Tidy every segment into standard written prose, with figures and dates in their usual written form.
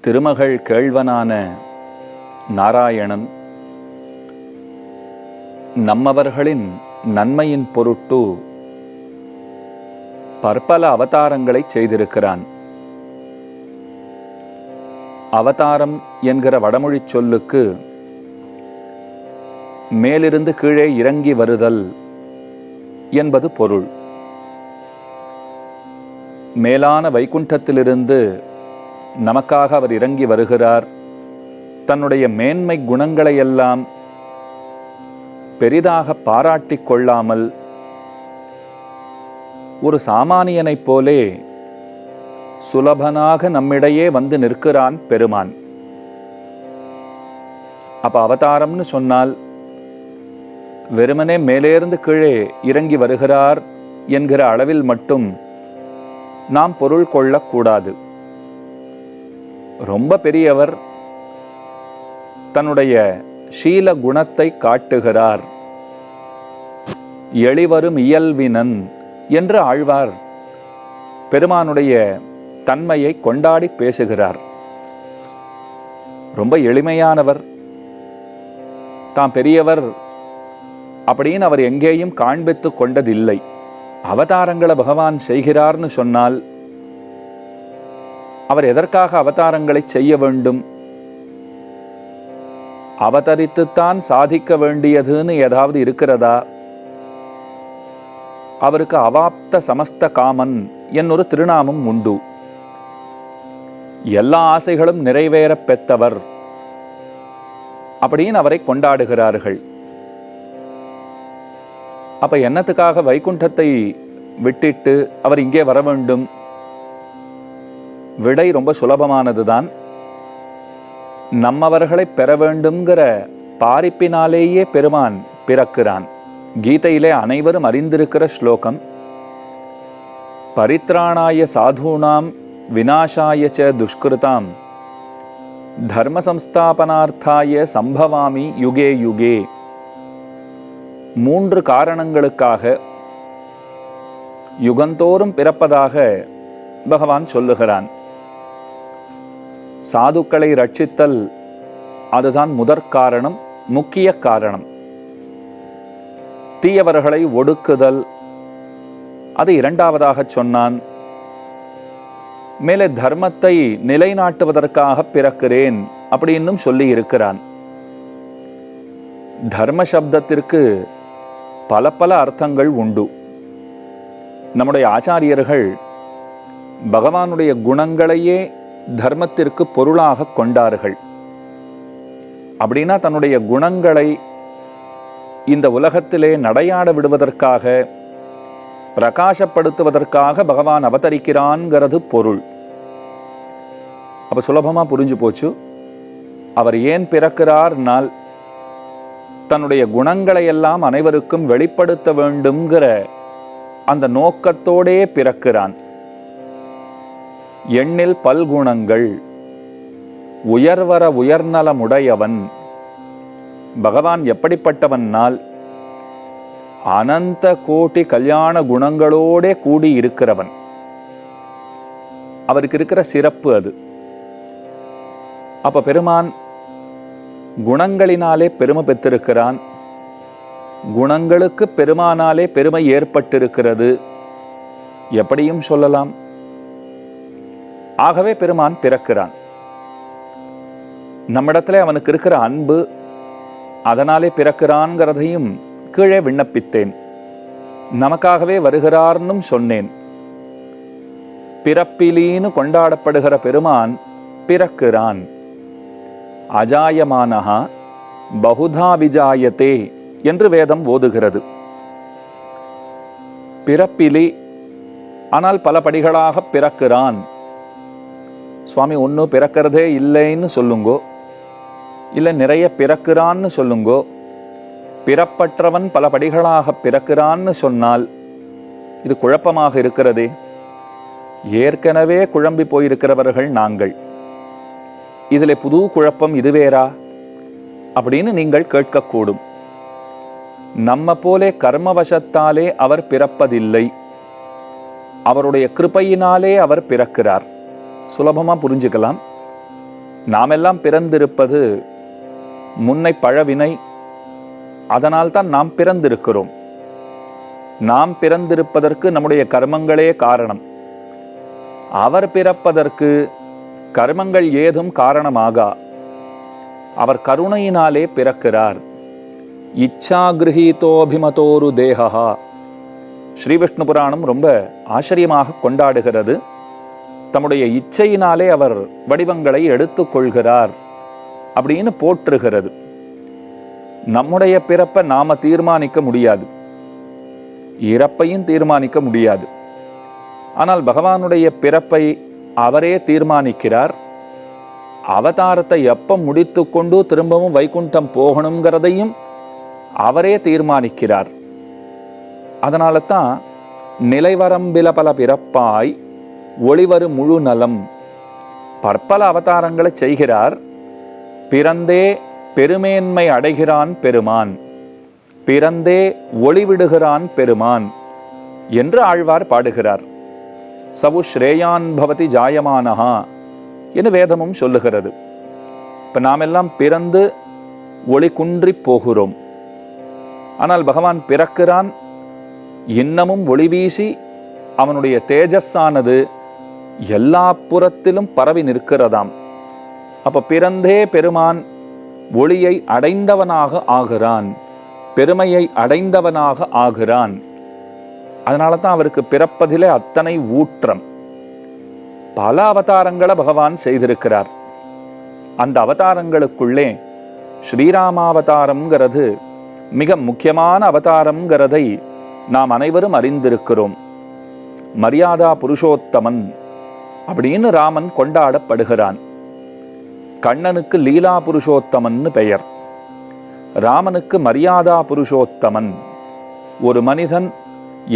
திருமகள் கேள்வனான நாராயணன் நம்மவர்களின் நன்மையின் பொருட்டு பற்பல அவதாரங்களை செய்திருக்கிறான். அவதாரம் என்கிற வடமொழிச் சொல்லுக்கு மேலிருந்து கீழே இறங்கி வருதல் என்பது பொருள். மேலான வைகுண்டத்திலிருந்து நமக்காக அவர் இறங்கி வருகிறார். தன்னுடைய மேன்மை குணங்களையெல்லாம் பெரிதாக பாராட்டிக் கொள்ளாமல் ஒரு சாமானியனைப் போலே சுலபனாக நம்மிடையே வந்து நிற்கிறான் பெருமான். அப்ப அவதாரம்னு சொன்னால் வெறுமனே மேலேருந்து கீழே இறங்கி வருகிறார் என்கிற அளவில் மட்டும் நாம் பொருள் கொள்ளக்கூடாது. ரொம்ப பெரியவர், தன்னுடைய சீல குணத்தை காட்டுகிறார். எளிவரும் இயல்வினன் என்று ஆழ்வார் பெருமானுடைய தன்மையை கொண்டாடி பேசுகிறார். ரொம்ப எளிமையானவர், தாம் பெரியவர் அப்படின்னு அவர் எங்கேயும் காண்பித்து கொண்டதில்லை. அவதாரங்களை பகவான் செய்கிறார்னு சொன்னால் அவர் எதற்காக அவதாரங்களை செய்ய வேண்டும்? அவதரித்துத்தான் சாதிக்க வேண்டியதுன்னு ஏதாவது இருக்கிறதா? அவருக்கு அவாப்த சமஸ்த காமன் என்னொரு திருநாமம் உண்டு. எல்லா ஆசைகளும் நிறைவேற பெற்றவர் அப்படின்னு அவரை கொண்டாடுகிறார்கள். அப்ப என்னத்துக்காக வைகுண்டத்தை விட்டிட்டு அவர் இங்கே வர வேண்டும்? விடை ரொம்ப சுலபமானதுதான். நம்மவர்களை பெற வேண்டும்ங்கிற பாரிப்பினாலேயே பெருமான் பிறக்கிறான். கீதையிலே அனைவரும் அறிந்திருக்கிற ஸ்லோகம், பரித்ராணாய சாதூனாம் விநாசாய ச துஷ்கிருதாம் தர்ம சம்ஸ்தாபனார்த்தாய சம்பவாமி யுகே யுகே. 3 காரணங்களுக்காக யுகந்தோறும் பிறப்பதாக பகவான் சொல்லுகிறான். சாதுக்களை ரட்சித்தல் அதுதான் முதற்காரணம், முக்கிய காரணம். தீயவர்களை ஒடுக்குதல் அது இரண்டாவதாக சொன்னான். மேலே தர்மத்தை நிலைநாட்டுவதற்காக பிறக்கிறேன் அப்படின்னும் சொல்லி இருக்கிறான். தர்ம சப்தத்திற்கு பல பல அர்த்தங்கள் உண்டு. நம்முடைய ஆச்சாரியர்கள் பகவானுடைய குணங்களையே தர்மத்திற்கு பொருளாக கொண்டார்கள். அப்படின்னா தன்னுடைய குணங்களை இந்த உலகத்திலே நடையாட விடுவதற்காக, பிரகாசப்படுத்துவதற்காக பகவான் அவதரிக்கிறான்ங்கிறது பொருள். அப்ப சுலபமா புரிஞ்சு போச்சு. அவர் ஏன் பிறக்கிறார்னால் தன்னுடைய குணங்களை எல்லாம் அனைவருக்கும் வெளிப்படுத்த வேண்டும்ங்கிற அந்த நோக்கத்தோடே பிறக்கிறான். எண்ணில் பல்குணங்கள், உயர்வர உயர்நலமுடையவன். பகவான் எப்படிப்பட்டவனால் அனந்த கோட்டி கல்யாண குணங்களோடே கூடி இருக்கிறவன். அவருக்கு இருக்கிற சிறப்பு அது. அப்ப பெருமான் குணங்களினாலே பெருமை பெற்றிருக்கிறான். குணங்களுக்கு பெருமானாலே பெருமை ஏற்பட்டிருக்கிறது எப்படியும் சொல்லலாம். ஆகவே பெருமான் பிறக்கிறான். நம்மிடத்துல அவனுக்கு இருக்கிற அன்பு, அதனாலே பிறக்கிறான்கிறதையும் கீழே விண்ணப்பித்தேன். நமக்காகவே வருகிறார்னும் சொன்னேன். பிறப்பிலீன்னு கொண்டாடப்படுகிற பெருமான் பிறக்கிறான். அஜாயமானஹா பகுதா விஜாயத்தே என்று வேதம் ஓதுகிறது. பிறப்பிலி, ஆனால் பல படிகளாக பிறக்கிறான். சுவாமி ஒன்று பிறக்கிறதே இல்லைன்னு சொல்லுங்கோ, இல்லை நிறைய பிறக்கிறான்னு சொல்லுங்கோ. பிறப்பற்றவன் பல படிகளாக பிறக்கிறான்னு சொன்னால் இது குழப்பமாக இருக்கிறதே. ஏற்கனவே குழம்பி போயிருக்கிறவர்கள் நாங்கள். இதில் புது குழப்பம் இதுவேரா அப்படின்னு நீங்கள் கேட்கக்கூடும். நம்ம போலே கர்மவசத்தாலே அவர் பிறப்பதில்லை. அவருடைய கிருபையினாலே அவர் பிறக்கிறார். சுலபமாக புரிஞ்சுக்கலாம். நாமெல்லாம் பிறந்திருப்பது முன்னை பழவினை, அதனால்தான் நாம் பிறந்திருக்கிறோம். நாம் பிறந்திருப்பதற்கு நம்முடைய கர்மங்களே காரணம். அவர் பிறப்பதற்கு கர்மங்கள் ஏதும் காரணமாகா. அவர் கருணையினாலே பிறக்கிறார். இச்சாகிருஹீதோபிமதோரு தேகா. ஸ்ரீ விஷ்ணு புராணம் ரொம்ப ஆச்சரியமாக கொண்டாடுகிறது. தம்முடைய இச்சையினாலே அவர் வடிவங்களை எடுத்துக்கொள்கிறார் அப்படின்னு போற்றுகிறது. நம்முடைய பிறப்பை நாம தீர்மானிக்க முடியாது, இறப்பையும் தீர்மானிக்க முடியாது. ஆனால் பகவானுடைய பிறப்பை அவரே தீர்மானிக்கிறார். அவதாரத்தை எப்ப முடித்து கொண்டு திரும்பவும் வைகுண்டம் போகணுங்கிறதையும் அவரே தீர்மானிக்கிறார். அதனால தான் நிலைவரம்பில பல பிறப்பாய் ஒளிவரு முழு நலம், பற்பல அவதாரங்களை செய்கிறார். பிறந்தே பெருமேன்மை அடைகிறான் பெருமான், பிறந்தே ஒளிவிடுகிறான் பெருமான் என்று ஆழ்வார் பாடுகிறார். சவு ஸ்ரேயான் பவதி ஜாயமானஹா என்று வேதமும் சொல்லுகிறது. இப்போ நாம் எல்லாம் பிறந்து ஒளி குன்றி போகிறோம். ஆனால் பகவான் பிறக்கிறான், இன்னமும் ஒளி வீசி அவனுடைய தேஜஸானது எல்லா புறத்திலும் பரவி நிற்கிறதாம். அப்போ பிறந்தே பெருமான் ஒளியை அடைந்தவனாக ஆகிறான், பெருமையை அடைந்தவனாக ஆகிறான். அதனால தான் அவருக்கு பிறப்பதிலே அத்தனை ஊற்றம். பல அவதாரங்களை பகவான் செய்திருக்கிறார். அந்த அவதாரங்களுக்குள்ளே ஸ்ரீராமாவதாரம்ங்கிறது மிக முக்கியமான அவதாரம்ங்கிறதை நாம் அனைவரும் அறிந்திருக்கிறோம். மரியாதா புருஷோத்தமன் அப்படின்னு ராமன் கொண்டாடப்படுகிறான். கண்ணனுக்கு லீலா புருஷோத்தமன்னு பெயர், ராமனுக்கு மரியாதா புருஷோத்தமன். ஒரு மனிதன்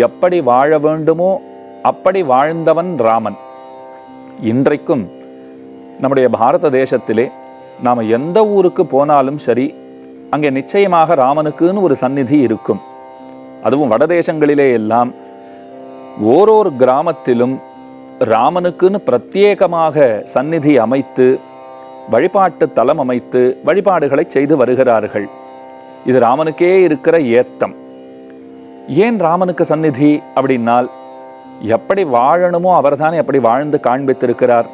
எப்படி வாழ வேண்டுமோ அப்படி வாழ்ந்தவன் ராமன். இன்றைக்கும் நம்முடைய பாரத தேசத்திலே நாம் எந்த ஊருக்கு போனாலும் சரி, அங்கே நிச்சயமாக ராமனுக்குன்னு ஒரு சந்நிதி இருக்கும். அதுவும் வடதேசங்களிலே எல்லாம் ஓரோரு கிராமத்திலும் ராமனுக்குன்னு பிரத்யேகமாக சந்நிதி அமைத்து வழிபாட்டு தலம் அமைத்து வழிபாடுகளை செய்து வருகிறார்கள். இது ராமனுக்கே இருக்கிற ஏத்தம். ஏன் ராமனுக்கு சந்நிதி அப்படின்னால், எப்படி வாழணுமோ அவர்தானே எப்படி வாழ்ந்து காண்பித்திருக்கிறார்.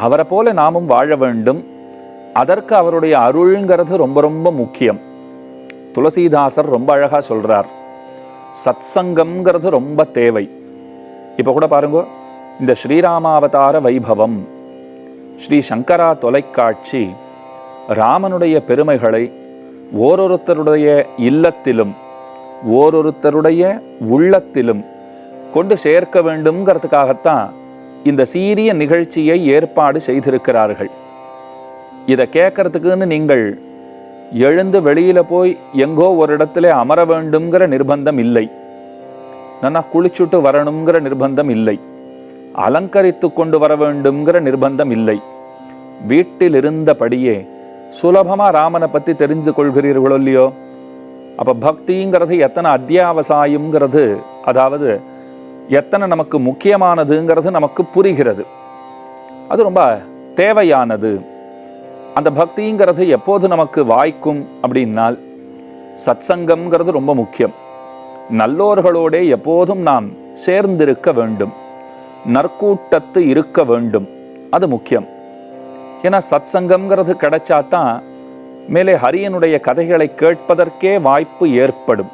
அவரை போல நாமும் வாழ வேண்டும். அதற்கு அவருடைய அருள்ங்கிறது ரொம்ப ரொம்ப முக்கியம். துளசிதாசர் ரொம்ப அழகா சொல்றார், சத்சங்கம்ங்கிறது ரொம்ப தேவை. இப்போ கூட பாருங்க, இந்த ஸ்ரீராமாவதார வைபவம், ஸ்ரீ சங்கரா தொலைக்காட்சி ராமனுடைய பெருமைகளை ஓரொருத்தருடைய இல்லத்திலும் ஓரொருத்தருடைய உள்ளத்திலும் கொண்டு சேர்க்க வேண்டும்ங்கிறதுக்காகத்தான் இந்த சீரிய நிகழ்ச்சியை ஏற்பாடு செய்திருக்கிறார்கள். இதை கேட்கறதுக்குன்னு நீங்கள் எழுந்து வெளியில போய் எங்கோ ஒரு இடத்துல அமர வேண்டும்ங்கிற நிர்பந்தம் இல்லை, நல்லா குளிச்சுட்டு வரணுங்கிற நிர்பந்தம் இல்லை, அலங்கரித்து கொண்டு வர வேண்டும்ங்கிற நிர்பந்தம் இல்லை. வீட்டில் இருந்தபடியே சுலபமா ராமனை பத்தி தெரிஞ்சு கொள்கிறீர்களோ இல்லையோ. அப்ப பக்திங்கிறது எத்தனை அத்தியாவசாயம்ங்கிறது, அதாவது எத்தனை நமக்கு முக்கியமானதுங்கிறது நமக்கு புரிகிறது. அது ரொம்ப தேவையானது. அந்த பக்திங்கிறது எப்போது நமக்கு வாய்க்கும் அப்படின்னால், சத்சங்கம்ங்கிறது ரொம்ப முக்கியம். நல்லோர்களோட எப்போதும் நாம் சேர்ந்திருக்க வேண்டும், நற்கூட்டத்து இருக்க வேண்டும், அது முக்கியம். ஏன்னா சத்சங்கம்ங்கிறது கிடைச்சாதான் மேலே ஹரியனுடைய கதைகளை கேட்பதற்கே வாய்ப்பு ஏற்படும்.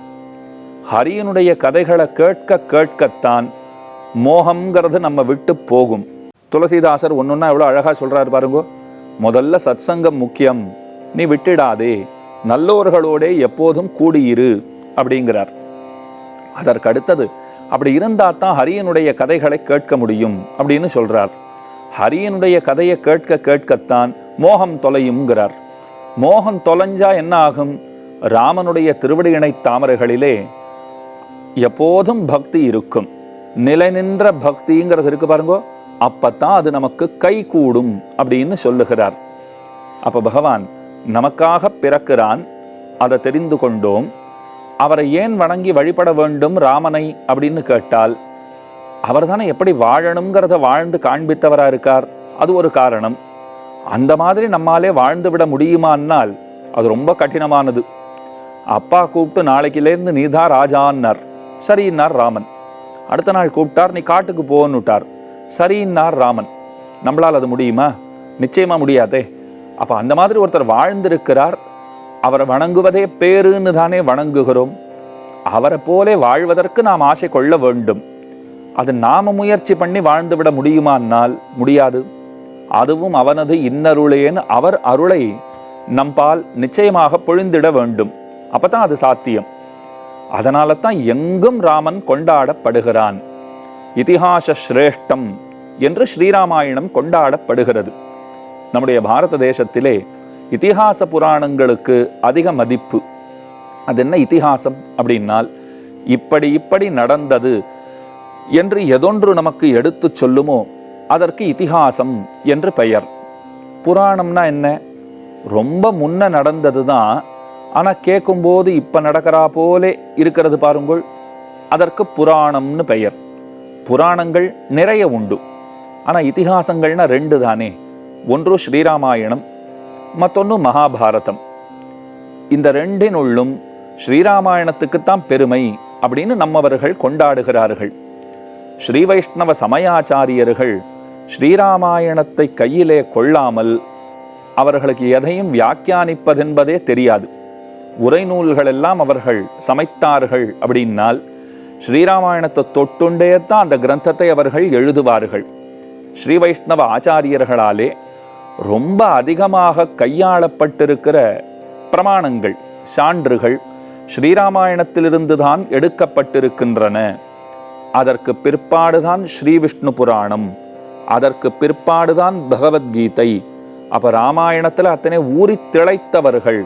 ஹரியனுடைய கதைகளை கேட்க கேட்கத்தான் மோகம்ங்கிறது நம்ம விட்டு போகும். துளசிதாசர் ஒன்றுன்னா எவ்வளோ அழகாக சொல்கிறார் பாருங்க. முதல்ல சத்சங்கம் முக்கியம், நீ விட்டுடாதே, நல்லோர்களோட எப்போதும் கூடியிரு அப்படிங்கிறார். அதற்கு அடுத்தது அப்படி இருந்தால் தான் ஹரியனுடைய கதைகளை கேட்க முடியும் அப்படின்னு சொல்றார். ஹரியனுடைய கதையை கேட்க கேட்கத்தான் மோகம் தொலையும்ங்கிறார். மோகம் தொலைஞ்சா என்ன ஆகும்? ராமனுடைய திருவடியிணை தாமரைகளிலே எப்போதும் பக்தி இருக்கும். நிலை நின்ற பக்திங்கிறது இருக்கு பாருங்க, அப்பத்தான் அது நமக்கு கை கூடும் அப்படின்னு சொல்லுகிறார். அப்ப பகவான் நமக்காக பிறக்கிறான், அதை தெரிந்து கொண்டோம். அவரை ஏன் வணங்கி வழிபட வேண்டும் ராமனை அப்படின்னு கேட்டால், அவர் தானே எப்படி வாழணுங்கிறத வாழ்ந்து காண்பித்தவரா இருக்கார், அது ஒரு காரணம். அந்த மாதிரி நம்மாலே வாழ்ந்து விட முடியுமானால் அது ரொம்ப கடினமானது. அப்பா கூப்பிட்டு நாளைக்கிலேருந்து நீதான் ராஜான்னார். சரின்னார் ராமன். அடுத்த நாள் கூப்பிட்டார், நீ காட்டுக்கு போன்னுட்டார். சரின்னார் ராமன். நம்மளால் அது முடியுமா? நிச்சயமா முடியாதே. அப்ப அந்த மாதிரி ஒருத்தர் வாழ்ந்திருக்கிறார். அவரை வணங்குவதே பேருன்னு தானே வணங்குகிறோம். அவரை போலே வாழ்வதற்கு நாம் ஆசை கொள்ள வேண்டும். அது நாம முயற்சி பண்ணி வாழ்ந்து விட முடியுமானால் முடியாது. அதுவும் அவனது இன்னருளேன்னு அவர் அருளை நம்பால் நிச்சயமாக பொழிந்திட வேண்டும். அப்பதான் அது சாத்தியம். அதனால தான் எங்கும் ராமன் கொண்டாடப்படுகிறான். இதிஹாச சிரேஷ்டம் என்று ஸ்ரீராமாயணம் கொண்டாடப்படுகிறது. நம்முடைய பாரத தேசத்திலே இதிஹாச புராணங்களுக்கு அதிக மதிப்பு. அது என்ன இதிஹாசம் அப்படின்னால், இப்படி இப்படி நடந்தது என்று எதொன்று நமக்கு எடுத்து சொல்லுமோ அதற்கு இதிஹாசம் என்று பெயர். புராணம்னா என்ன? ரொம்ப முன்ன நடந்தது தான், ஆனால் கேட்கும்போது இப்போ நடக்கிறா போலே இருக்கிறது பாருங்கள், அதற்கு புராணம்னு பெயர். புராணங்கள் நிறைய உண்டு, ஆனால் இதிஹாசங்கள்னா ரெண்டு தானே. ஒன்று ஸ்ரீராமாயணம், மற்றொன்று மகாபாரதம். இந்த ரெண்டினுள்ளும் ஸ்ரீராமாயணத்துக்குத்தான் பெருமை அப்படின்னு நம்மவர்கள் கொண்டாடுகிறார்கள். ஸ்ரீ வைஷ்ணவ சமயாச்சாரியர்கள் ஸ்ரீராமாயணத்தை கையிலே கொள்ளாமல் அவர்களுக்கு எதையும் வியாக்கியானிப்பதென்பதே தெரியாது. உரைநூல்கள் எல்லாம் அவர்கள் சமைத்தார்கள் அப்படின்னால் ஸ்ரீராமாயணத்தை தொட்டுண்டே தான் அந்த கிரந்தத்தை அவர்கள் எழுதுவார்கள். ஸ்ரீ வைஷ்ணவ ஆச்சாரியர்களாலே ரொம்ப அதிகமாக கையாளப்பட்டிருக்கிற பிரமாணங்கள், சான்றுகள் ஸ்ரீராமாயணத்திலிருந்து தான் எடுக்கப்பட்டிருக்கின்றன. அதற்கு பிற்பாடுதான் ஸ்ரீ விஷ்ணு புராணம், அதற்கு பிற்பாடுதான் பகவத்கீதை. அப்ப ராமாயணத்துல அத்தனை ஊறி திளைத்தவர்கள்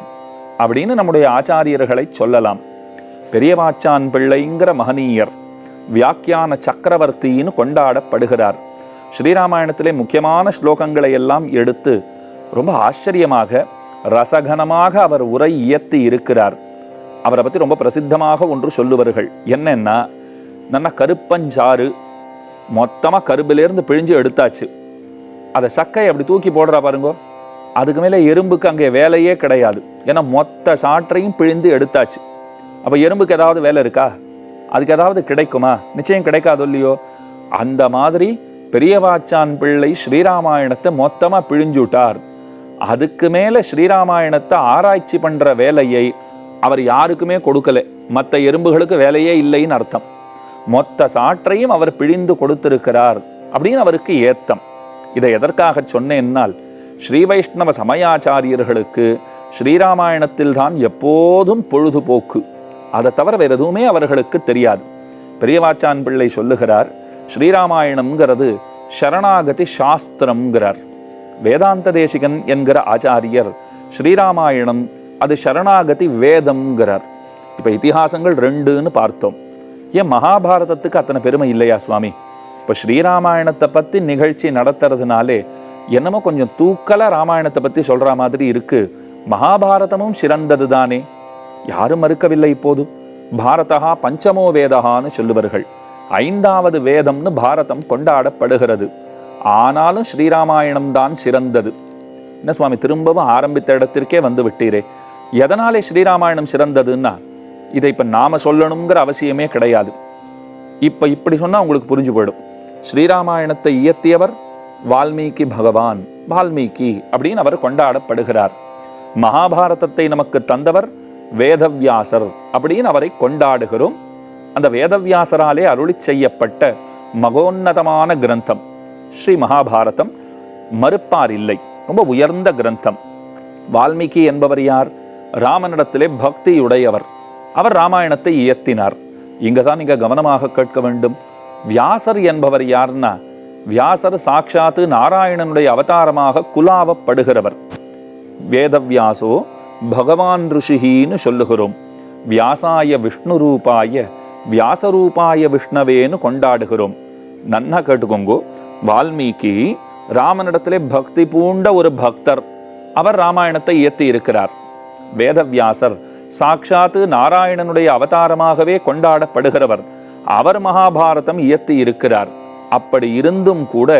அப்படின்னு நம்முடைய ஆச்சாரியர்களை சொல்லலாம். பெரியவாச்சான் பிள்ளைங்கிற மகனீயர் வியாக்கியான சக்கரவர்த்தின்னு கொண்டாடப்படுகிறார். ஸ்ரீராமாயணத்திலே முக்கியமான ஸ்லோகங்களை எல்லாம் எடுத்து ரொம்ப ஆச்சரியமாக ரசகனமாக அவர் உரை இயற்றி இருக்கிறார். அவரை பற்றி ரொம்ப பிரசித்தமாக ஒன்று சொல்லுவார்கள். என்னன்னா, நல்ல கருப்பஞ்சாறு மொத்தமாக கரும்பிலேருந்து பிழிஞ்சு எடுத்தாச்சு. அதை சக்கை அப்படி தூக்கி போடுறா பாருங்கோ, அதுக்கு மேலே எறும்புக்கு அங்கே வேலையே கிடையாது. ஏன்னா மொத்த சாற்றையும் பிழிந்து எடுத்தாச்சு. அப்போ எறும்புக்கு ஏதாவது வேலை இருக்கா? அதுக்கு ஏதாவது கிடைக்குமா? நிச்சயம் கிடைக்காது இல்லையோ. அந்த மாதிரி பெரியவாச்சான் பிள்ளை ஸ்ரீராமாயணத்தை மொத்தமாக பிழிஞ்சுட்டார். அதுக்கு மேலே ஸ்ரீராமாயணத்தை ஆராய்ச்சி பண்ணுற வேலையை அவர் யாருக்குமே கொடுக்கல. மற்ற எறும்புகளுக்கு வேலையே இல்லைன்னு அர்த்தம். மொத்த சாற்றையும் அவர் பிழிந்து கொடுத்திருக்கிறார் அப்படின்னு அவருக்கு ஏத்தம். இதை எதற்காக சொன்னேன்னால், ஸ்ரீ வைஷ்ணவ சமயாச்சாரியர்களுக்கு ஸ்ரீராமாயணத்தில் தான் எப்போதும் பொழுதுபோக்கு. அதை தவிர வேறு எதுவுமே அவர்களுக்கு தெரியாது. பெரியவாச்சான் பிள்ளை சொல்லுகிறார், ஸ்ரீராமாயணம்ங்கிறது சரணாகதி சாஸ்திரம்ங்கிறார். வேதாந்த தேசிகன் என்கிற ஆச்சாரியர் ஸ்ரீராமாயணம் அது சரணாகதி வேதம்ங்கிறார். இப்போ இதிகாசங்கள் ரெண்டுன்னு பார்த்தோம். ஏன் மகாபாரதத்துக்கு அத்தனை பெருமை இல்லையா சுவாமி? இப்போ ஸ்ரீராமாயணத்தை பற்றி நிகழ்ச்சி நடத்துறதுனாலே என்னமோ கொஞ்சம் தூக்கலாக ராமாயணத்தை பற்றி சொல்கிற மாதிரி இருக்கு. மகாபாரதமும் சிறந்தது தானே, யாரும் மறுக்கவில்லை. இப்போது பாரதா பஞ்சமோ வேதகான்னு சொல்லுவார்கள். 5வது வேதம்னு பாரதம் கொண்டாடப்படுகிறது. ஆனாலும் ஸ்ரீராமாயணம் தான் சிறந்தது. என்ன சுவாமி, திரும்பவும் ஆரம்பித்த இடத்திற்கே வந்து விட்டீரே. எதனாலே ஸ்ரீராமாயணம் சிறந்ததுன்னா, இதை இப்போ நாம சொல்லணுங்கிற அவசியமே கிடையாது. இப்போ இப்படி சொன்னால் உங்களுக்கு புரிஞ்சு போயிடும். ஸ்ரீராமாயணத்தை இயற்றியவர் வால்மீகி பகவான், வால்மீகி அப்படின்னு அவர் கொண்டாடப்படுகிறார். மகாபாரதத்தை நமக்கு தந்தவர் வேதவியாசர் அப்படின்னு அவரை கொண்டாடுகிறோம். அந்த வேதவியாசராலே அருளி செய்யப்பட்ட மகோன்னதமான கிரந்தம் ஸ்ரீ மகாபாரதம். மறுப்பார் இல்லை, ரொம்ப உயர்ந்த கிரந்தம். வால்மீகி என்பவர் யார்? ராமனிடத்திலே பக்தியுடையவர். அவர் ராமாயணத்தை இயற்றினார். இங்கே தான் நீங்கள் கவனமாக கேட்க வேண்டும். வியாசர் என்பவர் யார்னா, வியாசர் சாட்சாத்து நாராயணனுடைய அவதாரமாக குலாவப்படுகிறவர். வேதவியாசோ பகவான் ரிஷின்னு சொல்லுகிறோம். வியாசாய விஷ்ணு ரூபாய வியாசரூபாய விஷ்ணவேன்னு கொண்டாடுகிறோம். நன்னா கேட்டுக்கோங்கோ. வால்மீகி ராமனிடத்திலே பக்தி பூண்ட ஒரு பக்தர். அவர் ராமாயணத்தை இயற்றி இருக்கிறார். வேதவியாசர் சாட்சாத்து நாராயணனுடைய அவதாரமாகவே கொண்டாடப்படுகிறவர். அவர் மகாபாரதம் இயற்றி இருக்கிறார். அப்படி இருந்தும் கூட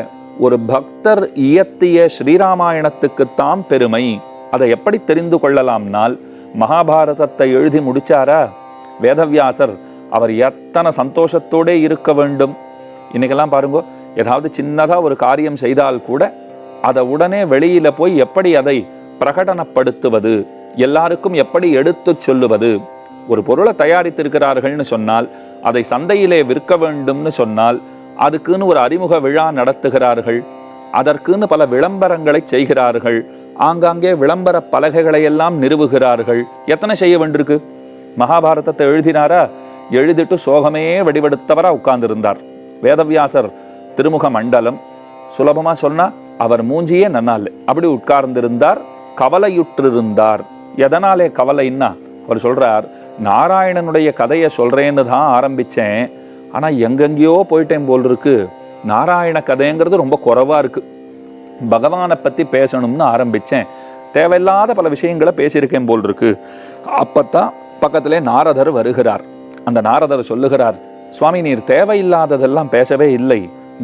ஒரு பக்தர் இயற்றிய ஸ்ரீராமாயணத்துக்குத்தான் பெருமை. அதை எப்படி தெரிந்து கொள்ளலாம்னால், மகாபாரதத்தை எழுதி முடிச்சாரா வேதவியாசர், அவர் எத்தனை சந்தோஷத்தோடே இருக்க வேண்டும். இன்னைக்கெல்லாம் பாருங்க, ஏதாவது சின்னதாக ஒரு காரியம் செய்தால் கூட அதை உடனே வெளியில போய் எப்படி அதை பிரகடனப்படுத்துவது, எல்லாருக்கும் எப்படி எடுத்து சொல்லுவது. ஒரு பொருளை தயாரித்திருக்கிறார்கள்னு சொன்னால், அதை சந்தையிலே விற்க வேண்டும்னு சொன்னால் அதுக்குன்னு ஒரு அறிமுக விழா நடத்துகிறார்கள், அதற்குன்னு பல விளம்பரங்களை செய்கிறார்கள், ஆங்காங்கே விளம்பர பலகைகளை எல்லாம் நிறுவுகிறார்கள். எத்தனை செய்ய வேண்டியிருக்கு. மகாபாரதத்தை எழுதினாரா, எழுதிட்டு சோகமே வடிவெடுத்தவரா உட்கார்ந்திருந்தார். வேதவியாசர் திருமுக மண்டலம் சுலபமா சொன்னா அவர் மூஞ்சியே நன்னால அப்படி உட்கார்ந்திருந்தார், கவலையுற்றிருந்தார். எதனாலே கவலைன்னா, அவர் சொல்றார், நாராயணனுடைய கதையை சொல்றேன்னு தான் ஆரம்பிச்சேன், ஆனா எங்கெங்கேயோ போயிட்டேன் போல் இருக்கு. நாராயண கதைங்கிறது ரொம்ப குறைவா இருக்கு. பகவானை பத்தி பேசணும்னு ஆரம்பிச்சேன், தேவையில்லாத பல விஷயங்களை பேசியிருக்கேன் போல் இருக்கு. அப்பத்தான் பக்கத்திலே நாரதர் வருகிறார். அந்த நாரதர் சொல்லுகிறார், சுவாமி, நீர் தேவையில்லாததெல்லாம் பேசவே இல்லை,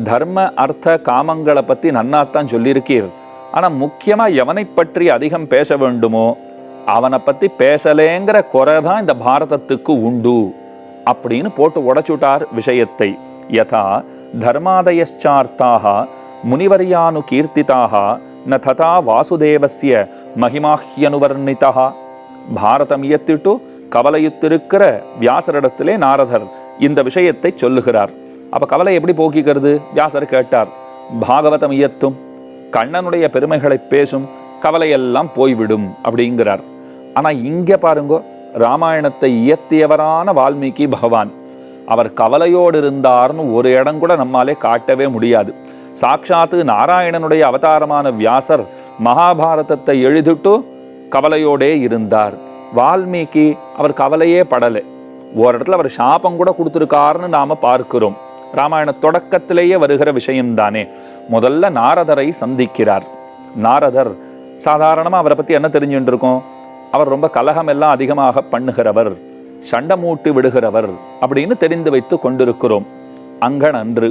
தர்ம அர்த்த காமங்களை பத்தி நன்னாத்தான் சொல்லியிருக்கீர், ஆனா முக்கியமா எவனை பற்றி அதிகம் பேச வேண்டுமோ அவனை பத்தி பேசலேங்கிற குறைதான் இந்த பாரதத்துக்கு உண்டு அப்படின்னு போட்டு உடைச்சுட்டார் விஷயத்தை. யதா தர்மாதயச்சார்த்தாக முனிவரியானு கீர்த்திதாக ந ததா வாசுதேவஸ்ய மகிமாஹ்யனுவர்ணிதா. பாரதம் இயத்திட்டு கவலையுத்திருக்கிற வியாசரிடத்திலே நாரதர் இந்த விஷயத்தை சொல்லுகிறார். அப்ப கவலை எப்படி போக்கிக்கிறது? வியாசர் கேட்டார். பாகவதம் இயத்தும், கண்ணனுடைய பெருமைகளை பேசும், கவலையெல்லாம் போய்விடும் அப்படிங்கிறார். ஆனா இங்க பாருங்க, ராமாயணத்தை இயற்றியவரான வால்மீகி பகவான், அவர் கவலையோடு இருந்தார்னு ஒரு இடம் கூட நம்மாலே காட்டவே முடியாது. சாட்சாத்து நாராயணனுடைய அவதாரமான வியாசர் மகாபாரதத்தை எழுதிட்டு கவலையோடே இருந்தார். வால்மீகி அவர் கவலையே படலை. ஒரு இடத்துல அவர் சாபம் கூட கொடுத்திருக்காருன்னு நாம பார்க்கிறோம். ராமாயண தொடக்கத்திலேயே வருகிற விஷயம்தானே. முதல்ல நாரதரை சந்திக்கிறார். நாரதர் சாதாரணமா அவரை பத்தி என்ன தெரிஞ்சுட்டு இருக்கோம்? அவர் ரொம்ப கலகம் எல்லாம் அதிகமாக பண்ணுகிறவர், சண்டை மூட்டி விடுகிறவர் அப்படின்னு தெரிந்து வைத்து கொண்டிருக்கிறோம். அங்கன் அன்று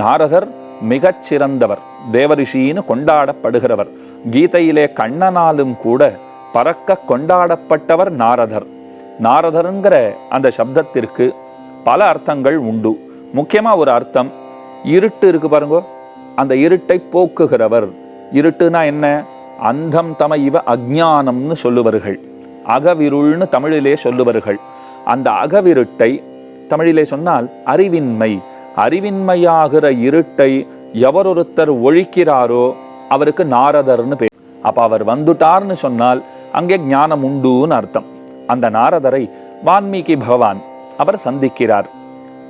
நாரதர் மிகச் சிறந்தவர், தேவரிஷின்னு கொண்டாடப்படுகிறவர். கீதையிலே கண்ணனாலும் கூட பறக்க கொண்டாடப்பட்டவர் நாரதர். நாரதருங்கிற அந்த சப்தத்திற்கு பல அர்த்தங்கள் உண்டு. முக்கியமா ஒரு அர்த்தம், இருட்டு இருக்கு பாருங்க, அந்த இருட்டை போக்குகிறவர். இருட்டுனா என்ன? அந்தம் தம இவ அஜ்ஞானம்னு சொல்லுவார்கள், அகவிருள்னு தமிழிலே சொல்லுவார்கள். அந்த அகவிருட்டை தமிழிலே சொன்னால் அறிவின்மை, அறிவின்மையாகிற இருட்டை எவரொருத்தர் ஒழிக்கிறாரோ அவருக்கு நாரதர்னு பேர். அப்ப அவர் வந்துட்டார்னு சொன்னால் அங்கே ஞானம் உண்டுன்னு அர்த்தம். அந்த நாரதரை வால்மீகி பகவான் அவர் சந்திக்கிறார்.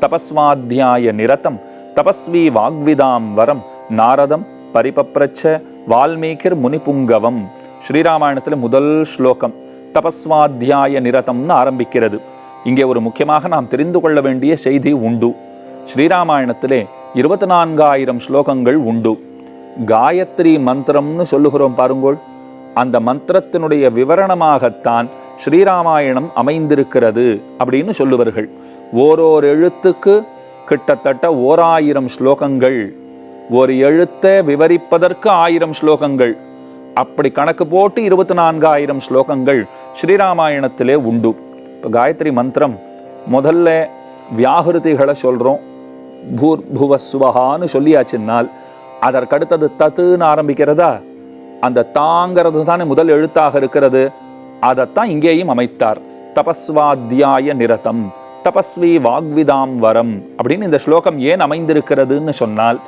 தபஸ்வாத்தியாய நிரதம் தபஸ்வி வாக்விதாம் வரம் நாரதம் பரிபப்ரச்ச வால்மீகிர் முனிபுங்கவம். ஸ்ரீராமாயணத்தில் முதல் ஸ்லோகம் தபஸ்வாத்தியாய நிரதம்னு ஆரம்பிக்கிறது. இங்கே ஒரு முக்கியமாக நாம் தெரிந்து கொள்ள வேண்டிய செய்தி உண்டு. ஸ்ரீராமாயணத்திலே 24,000 ஸ்லோகங்கள் உண்டு. காயத்ரி மந்திரம்னு சொல்லுகிறோம் பாருங்கோள், அந்த மந்திரத்தினுடைய விவரணமாகத்தான் ஸ்ரீராமாயணம் அமைந்திருக்கிறது அப்படின்னு சொல்லுவார்கள். ஓரோர் எழுத்துக்கு கிட்டத்தட்ட 1000 ஸ்லோகங்கள், ஒரு எழுத்தை விவரிப்பதற்கு 1000 ஸ்லோகங்கள், அப்படி கணக்கு போட்டு 24,000 ஸ்லோகங்கள் ஸ்ரீராமாயணத்திலே உண்டு. இப்போ காயத்ரி மந்திரம் முதல்ல வியாகிருதிகளை சொல்கிறோம், பூர்புவஸ்வஹான்னு சொல்லியாச்சுன்னால் அதற்கடுத்தது தத்துன்னு ஆரம்பிக்கிறதா, அந்த தாங்கிறது தானே முதல் எழுத்தாக இருக்கிறது. அதைத்தான் இங்கேயும் அமைத்தார். தபஸ்வாத்தியாய நிரதம் தபஸ்வி வாக்விதாம் வரம் அப்படின்னு இந்த ஸ்லோகம் ஏன் அமைந்திருக்கிறதுன்னு சொன்னால்,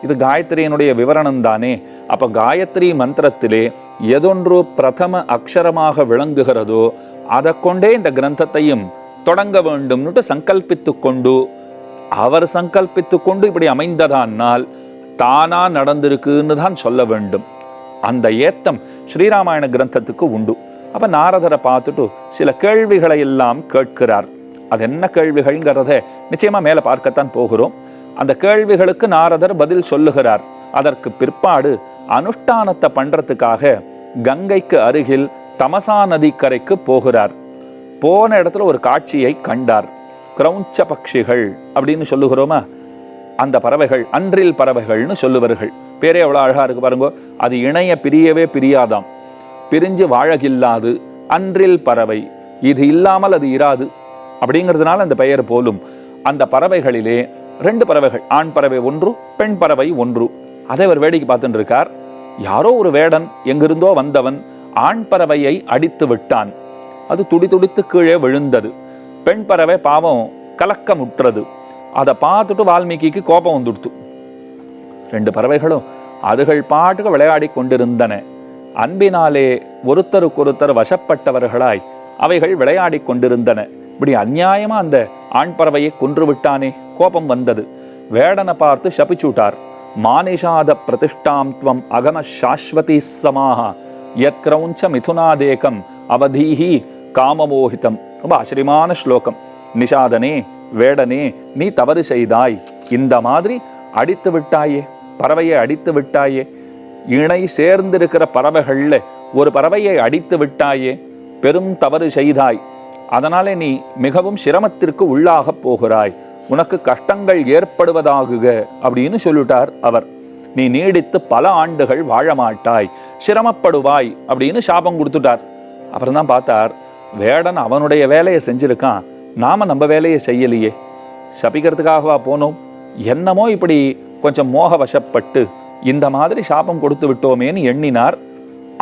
இது காயத்ரியினுடைய விவரணம் தானே. அப்ப காயத்ரி மந்திரத்திலே எதொன்று பிரதம அக்ஷரமாக விளங்குகிறதோ அதை கொண்டே இந்த கிரந்தத்தையும் தொடங்க வேண்டும்னுட்டு சங்கல்பித்து கொண்டு, அவர் சங்கல்பித்து கொண்டு இப்படி அமைந்ததானால் தானா நடந்திருக்குன்னு தான் சொல்ல வேண்டும். அந்த ஏத்தம் ஸ்ரீராமாயண கிரந்தத்துக்கு உண்டு. அப்ப நாரதரை பார்த்துட்டு சில கேள்விகளை எல்லாம் கேட்கிறார். அது என்ன கேள்விகள்ங்கிறத நிச்சயமா மேல பார்க்கத்தான் போகிறோம். அந்த கேள்விகளுக்கு நாரதர் பதில் சொல்லுகிறார். அதற்கு பிற்பாடு அனுஷ்டானத்தை பண்றதுக்காக கங்கைக்கு அருகில் தமசா நதிக்கரைக்கு போகிறார். போன இடத்துல ஒரு காட்சியை கண்டார். கிரௌஞ்ச பட்சிகள் அப்படின்னு சொல்லுகிறோமா, அந்த பறவைகள் அன்றில் பறவைகள்னு சொல்லுவார்கள். பேரே எவ்வளோ அழகா இருக்கு பாருங்க. அது இணைய பிரியவே பிரியாதாம், பிரிஞ்சு வாழகில்லாது அன்றில் பறவை, இது இல்லாமல் அது இராது அப்படிங்கிறதுனால அந்த பெயர் போலும். அந்த பறவைகளிலே 2 பறவைகள், ஆண் பறவை ஒன்று, பெண் பறவை ஒன்று. அதை அவர் வேடிக்கை பார்த்துட்டு இருக்கார். யாரோ ஒரு வேடன் எங்கிருந்தோ வந்தவன் ஆண் பறவையை அடித்து விட்டான். அது துடி துடித்து கீழே விழுந்தது. பெண் பறவை பாவம் கலக்கமுற்றது. அதை பார்த்துட்டு வால்மீகிக்கு கோபம் வந்துடுத்து. 2 பறவைகளும் அதுகள் பாட்டுக்கு விளையாடி கொண்டிருந்தன. அன்பினாலே ஒருத்தருக்கொருத்தர் வசப்பட்டவர்களாய் அவைகள் விளையாடி கொண்டிருந்தன. இப்படி அநியாயமா அந்த ஆண் பறவையை கொன்று விட்டானே, கோபம் வந்தது. வேடனை பார்த்து சபிச்சுட்டார். மானிஷாத பிரதிஷ்டாம் துவம் அகம சாஸ்வதி சமாக யத் கிரௌஞ்ச மிதுனாதேகம் அவதீஹி காமமோகிதம். ரொம்ப ஆச்சரியமான ஸ்லோகம். நிஷாதனே, வேடனே, நீ தவறு செய்தாய், இந்த மாதிரி அடித்து விட்டாயே, பறவையை அடித்து விட்டாயே, இணை சேர்ந்திருக்கிற பறவைகள்ல ஒரு பறவையை அடித்து விட்டாயே, பெரும் தவறு செய்தாய். அதனாலே நீ மிகவும் சிரமத்திற்கு உள்ளாக போகிறாய், உனக்கு கஷ்டங்கள் ஏற்படுவதாகுக அப்படின்னு சொல்லிட்டார் அவர். நீ நீடித்து பல ஆண்டுகள் வாழ மாட்டாய், சிரமப்படுவாய் அப்படின்னு சாபம் கொடுத்துட்டார். அப்புறம் தான் பார்த்தார், வேடன் அவனுடைய வேலையை செஞ்சிருக்கான், நாம நம்ம வேலையை செய்யலையே, சபிக்கிறதுக்காகவா போனோம், என்னமோ இப்படி கொஞ்சம் மோக வசப்பட்டு இந்த மாதிரி சாபம் கொடுத்து விட்டோமேன்னு எண்ணினார்.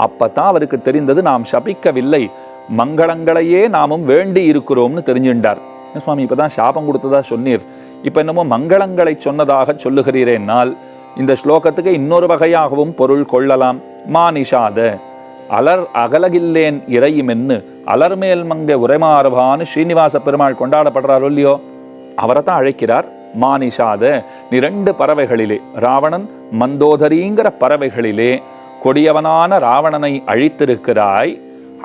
அப்பத்தான் அவருக்கு தெரிந்தது, நாம் சபிக்கவில்லை, மங்களங்களையே நாமும் வேண்டி இருக்கிறோம்னு தெரிஞ்சுட்டார். சுவாமி இப்பதான் சாபம் கொடுத்ததா சொன்னீர், இப்ப என்னமோ மங்களங்களை சொன்னதாக சொல்லுகிறீரேனால் இந்த ஸ்லோகத்துக்கு இன்னொரு வகையாகவும் பொருள் கொள்ளலாம். மானிஷாத அலர் அகலகில்லேன் இறையுமென்னு அலர்மேல் மங்க உரைமாறுவான்னு ஸ்ரீனிவாச பெருமாள் கொண்டாடப்படுறாரோ இல்லையோ, அவரை தான் அழைக்கிறார். மானிஷாத, நீ 2 பறவைகளிலே, ராவணன் மந்தோதரிங்கிற பறவைகளிலே கொடியவனான ராவணனை அழித்திருக்கிறாய்,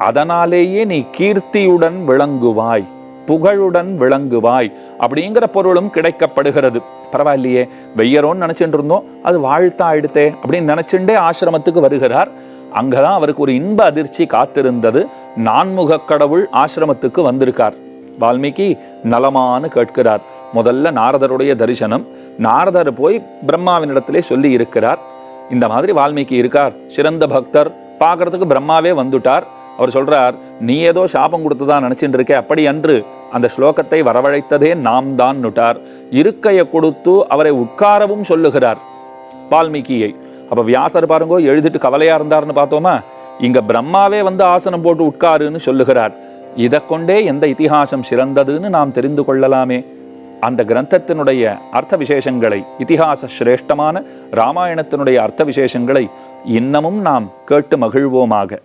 அதனாலேயே நீ கீர்த்தியுடன் விளங்குவாய், புகழுடன் விளங்குவாய் அப்படிங்கிற பொருளும் கிடைக்கப்படுகிறது. பரவாயில்லையே, வெய்யரோன்னு நினைச்சுட்டு இருந்தோம், அது வாழ்த்தா ஆயிடுத்தே அப்படின்னு நினைச்சுட்டே ஆசிரமத்துக்கு வருகிறார். அங்கதான் அவருக்கு ஒரு இன்ப அதிர்ச்சி காத்திருந்தது. 4முக கடவுள் ஆசிரமத்துக்கு வந்திருக்கார். வால்மீகி நலமானு கேட்கிறார். முதல்ல நாரதருடைய தரிசனம். நாரதர் போய் பிரம்மாவினிடத்திலே சொல்லி இருக்கிறார், இந்த மாதிரி வால்மீகி இருக்கார், சிறந்த பக்தர், பார்க்கறதுக்கு பிரம்மாவே வந்துட்டார். அவர் சொல்றார், நீ ஏதோ சாபம் கொடுத்துதான் நினைச்சுட்டு இருக்க, அப்படி அன்று அந்த ஸ்லோகத்தை வரவழைத்ததே நாம் தான் நுட்டார். இருக்கையை கொடுத்து அவரை உட்காரவும் சொல்லுகிறார் வால்மீகியை. அப்ப வியாசர் பாருங்கோ எழுதிட்டு கவலையா இருந்தார்னு பார்த்தோமா, இங்க பிரம்மாவே வந்து ஆசனம் போட்டு உட்காருன்னு சொல்லுகிறார். இதை கொண்டே எந்த இதிகாசம் சிறந்ததுன்னு நாம் தெரிந்து கொள்ளலாமே. அந்த கிரந்தத்தினுடைய அர்த்த விசேஷங்களை, இதிகாச சிரேஷ்டமான ராமாயணத்தினுடைய அர்த்த விசேஷங்களை இன்னமும் நாம் கேட்டு மகிழ்வோமாக.